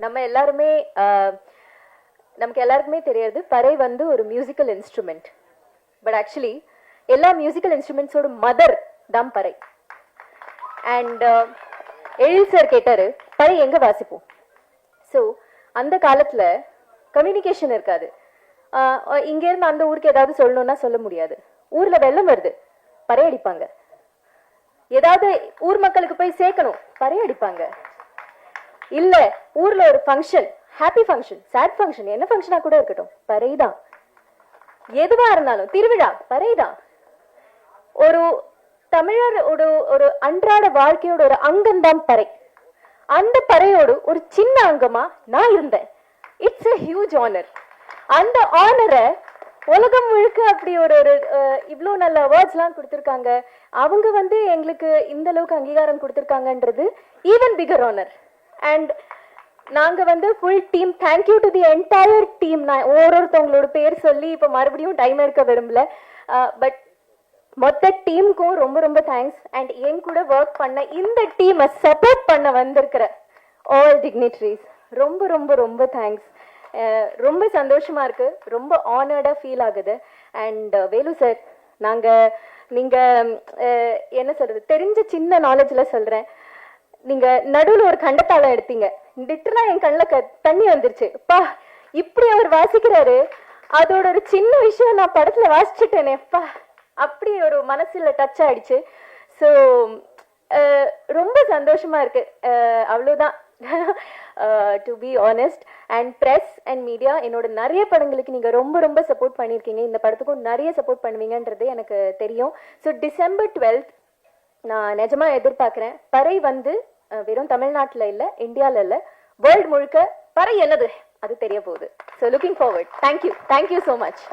நம்ம எல்லாருமே நமக்கு எல்லாருக்குமே தெரியாது பறை வந்து ஒரு மியூசிக்கல் இன்ஸ்ட்ருமெண்ட். பட் ஆக்சுவலி எல்லா மியூசிக்கல் இன்ஸ்ட்ருமெண்ட்ஸோட மதர் தான் பறை. அண்ட் எழில் சார் கேட்டாரு பறை எங்க வாசிப்போம். ஸோ அந்த காலத்துல கம்யூனிகேஷன் இருக்காது. இங்கேருந்து அந்த ஊருக்கு ஏதாவது சொல்லணும்னா சொல்ல முடியாது. ஊர்ல வெள்ளம் வருது, பறை அடிப்பாங்க. ஏதாவது ஊர் மக்களுக்கு போய் சேர்க்கணும், பறை அடிப்பாங்க. இல்ல ஊர்ல ஒரு function, happy function, sad function, என்ன ஃபங்க்ஷனா கூட இருக்கட்டும், பறைதான். எதுவா இருந்தாலும் திருவிழா, பறைதான். ஒரு தமிழரோட ஒரு அன்றாட வாழ்க்கையோட ஒரு அங்கம்தான் பறை. அந்த பறையோடு ஒரு சின்ன அங்கமா நான் இருந்தேன். It's a huge honor. அந்த ஆனரை உலகம் முழுக்க அப்படி ஒரு இவ்வளோ நல்ல அவார்ட்ஸ்லாம் கொடுத்துருக்காங்க. அவங்க வந்து எங்களுக்கு இந்த அளவுக்கு அங்கீகாரம் கொடுத்துருக்காங்கன்றது ஈவன் பிகர் ஆனர். அண்ட் நாங்க வந்து full team, thank you to the entire team. நான் ஒவ்வொருத்தவங்களோட பேர் சொல்லி இப்போ மறுபடியும் டைம் எடுக்க விரும்பல. பட் மொத்த டீமுக்கும் ரொம்ப ரொம்ப தேங்க்ஸ். அண்ட் என் கூட ஒர்க் பண்ண இந்த டீமை சப்போர்ட் பண்ண வந்திருக்கிற ஆல் டிக்னிட்ரிஸ் ரொம்ப ரொம்ப ரொம்ப தேங்க்ஸ். ரொம்ப சந்தோஷமா இருக்கு, ரொம்ப ஆனர்டா ஃபீல் ஆகுது. அண்ட் வேலு சார், நீங்க என்ன சொல்றது, தெரிஞ்ச சின்ன நாலேஜ்ல சொல்றேன். நீங்க நடுவில் ஒரு கண்டத்தாளம் எடுத்தீங்க, லிட்டரலா என் கண்ணில் தண்ணி வந்துருச்சு. பா, இப்படி அவர் வாசிக்கிறாரு, அதோட ஒரு சின்ன விஷயம் நான் படத்துல வாசிச்சுட்டேனே, பா, அப்படி ஒரு மனசுல டச் ஆயிடுச்சு. ஸோ ரொம்ப சந்தோஷமா இருக்கு. அவ்வளோதான். To be honest. And press and media என்னோட நிறைய படங்களுக்கு நீங்க ரொம்ப ரொம்ப சப்போர்ட் பண்ணியிருக்கீங்க. இந்த படத்துக்கும் நிறைய சப்போர்ட் பண்ணுவீங்கன்றது எனக்கு தெரியும். ஸோ December 12th நான் நிஜமா எதிர்பார்க்கிறேன். பறை வந்து வெறும் தமிழ்நாட்டில் இல்லை, இந்தியாவில் இல்லை, வேர்ல்டு முழுக்க பறை என்னது அது தெரிய போகுது. So looking forward. Thank you so much.